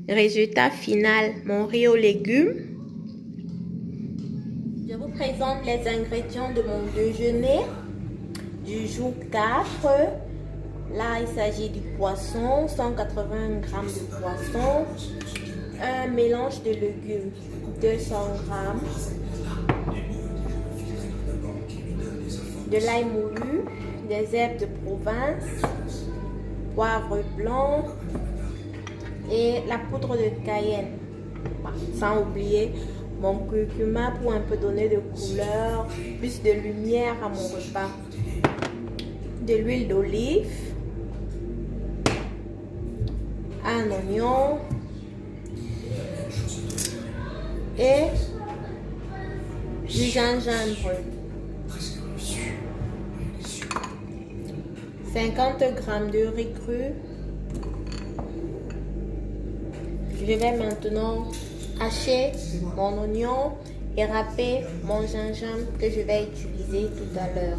Résultat final, mon riz aux légumes. Je vous présente les ingrédients de mon déjeuner du jour 4. Là, il s'agit du poisson, 180 g de poisson, un mélange de légumes, 200 g, de l'ail moulu, des herbes de province, poivre blanc et la poudre de cayenne. Sans oublier mon curcuma pour un peu donner de couleur, plus de lumière à mon repas. De l'huile d'olive, un oignon et du gingembre. 50 g de riz cru. Je vais maintenant hacher mon oignon et râper mon gingembre que je vais utiliser tout à l'heure.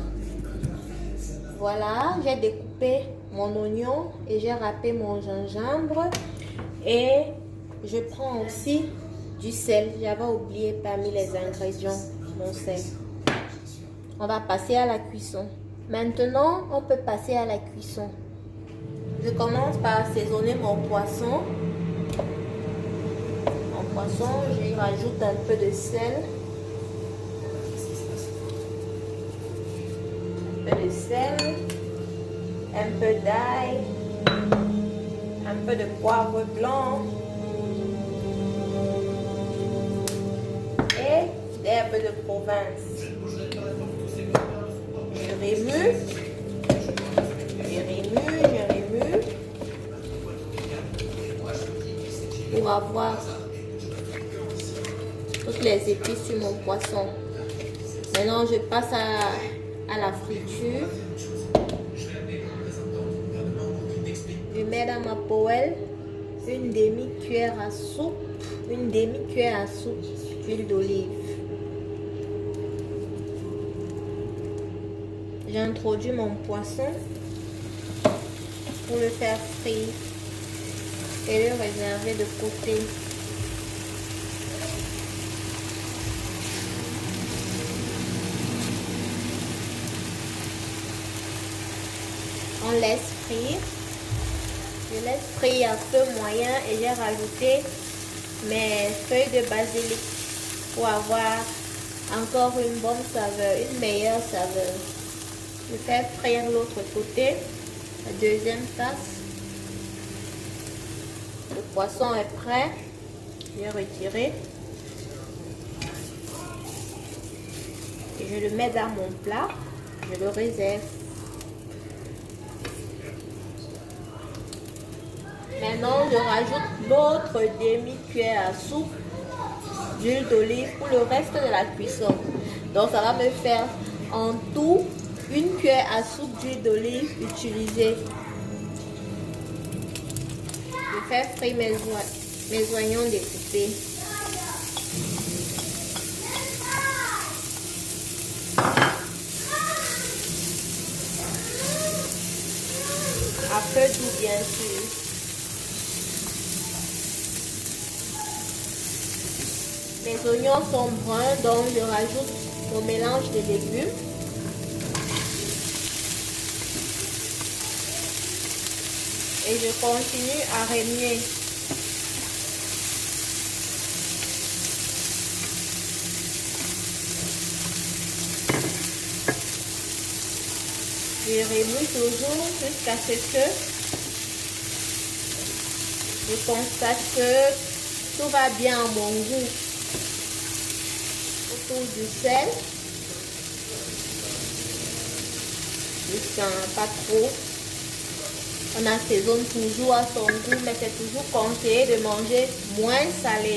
Voilà, j'ai découpé mon oignon et j'ai râpé mon gingembre. Et je prends aussi du sel. J'avais oublié parmi les ingrédients mon sel. On va passer à la cuisson. Maintenant, on peut passer à la cuisson. Je commence par assaisonner mon poisson. J'y rajoute un peu de sel. Un peu d'ail, un peu de poivre blanc et d'herbes de province. Je remue pour avoir toutes les épices sur mon poisson. Maintenant, je passe à la friture. Je mets dans ma poêle une demi-cuillère à soupe d'huile d'olive. J'introduis mon poisson pour le faire frire et le réserver de côté. On laisse frire. Je laisse frire à feu moyen et j'ai rajouté mes feuilles de basilic pour avoir encore une bonne saveur, une meilleure saveur. Je fais frire l'autre côté, la deuxième tasse. Le poisson est prêt. Je vais retirer. Et je le mets dans mon plat. Je le réserve. Maintenant, je rajoute l'autre demi-cuillère à soupe d'huile d'olive pour le reste de la cuisson. Donc, ça va me faire en tout une cuillère à soupe d'huile d'olive utilisée. Je fais frire mes oignons découpés. À feu doux, bien sûr. Mes oignons sont bruns, donc je rajoute mon mélange de légumes. Et je continue à remuer. Je remue toujours jusqu'à ce que je constate que tout va bien à mon goût. Autour du sel, juste pas trop. On assaisonne toujours à son goût, mais c'est toujours conseillé de manger moins salé.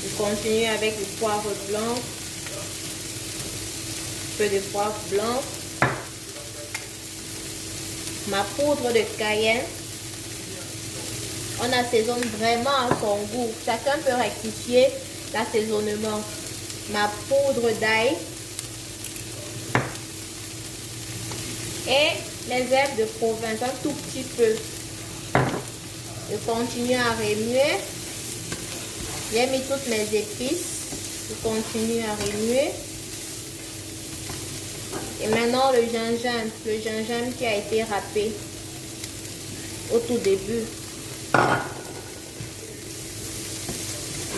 Je continue avec le poivre blanc, un peu de poivre blanc, ma poudre de cayenne. On assaisonne vraiment à son goût. Chacun peut rectifier l'assaisonnement. Ma poudre d'ail et les herbes de province, un tout petit peu. Je continue à remuer. J'ai mis toutes mes épices. Je continue à remuer. Et maintenant le gingembre qui a été râpé au tout début.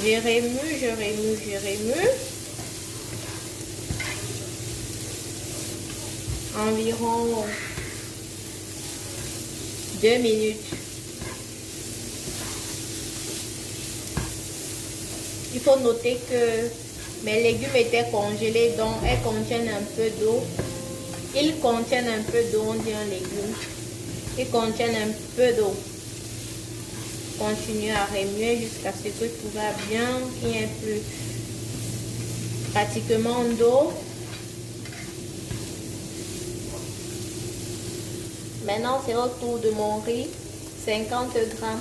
Je remue. Environ 2 minutes. Il faut noter que mes légumes étaient congelés, donc elles contiennent un peu d'eau. Ils contiennent un peu d'eau, on dit un légume. Ils contiennent un peu d'eau. Continue à remuer jusqu'à ce que tout va bien, qu'il n'y ait plus pratiquement d'eau. Maintenant, c'est au tour de mon riz, 50 grammes.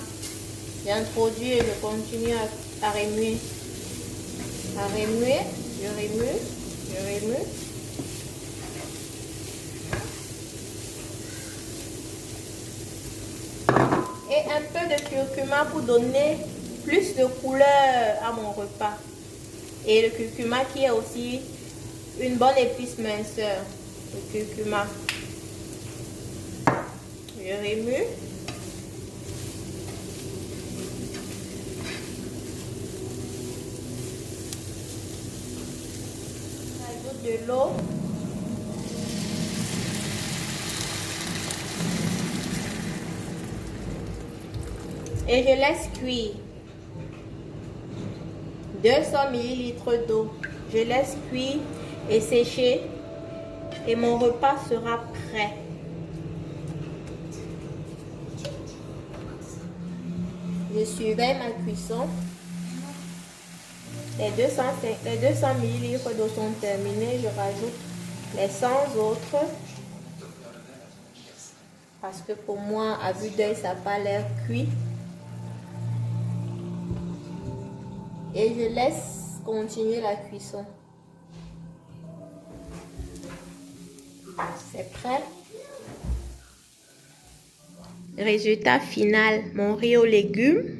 J'introduis et je continue à remuer. Je remue. Et un peu de curcuma pour donner plus de couleur à mon repas. Et le curcuma qui est aussi une bonne épice minceur. Le curcuma. Je remue. J'ajoute de l'eau. Et je laisse cuire. 200 ml d'eau. Je laisse cuire et sécher. Et mon repas sera prêt. Je surveille ma cuisson. Les 200 ml d'eau sont terminés. Je rajoute les 100 autres. Parce que pour moi, à vue d'œil, ça n'a pas l'air cuit. Et je laisse continuer la cuisson. C'est prêt. Résultat final, mon riz aux légumes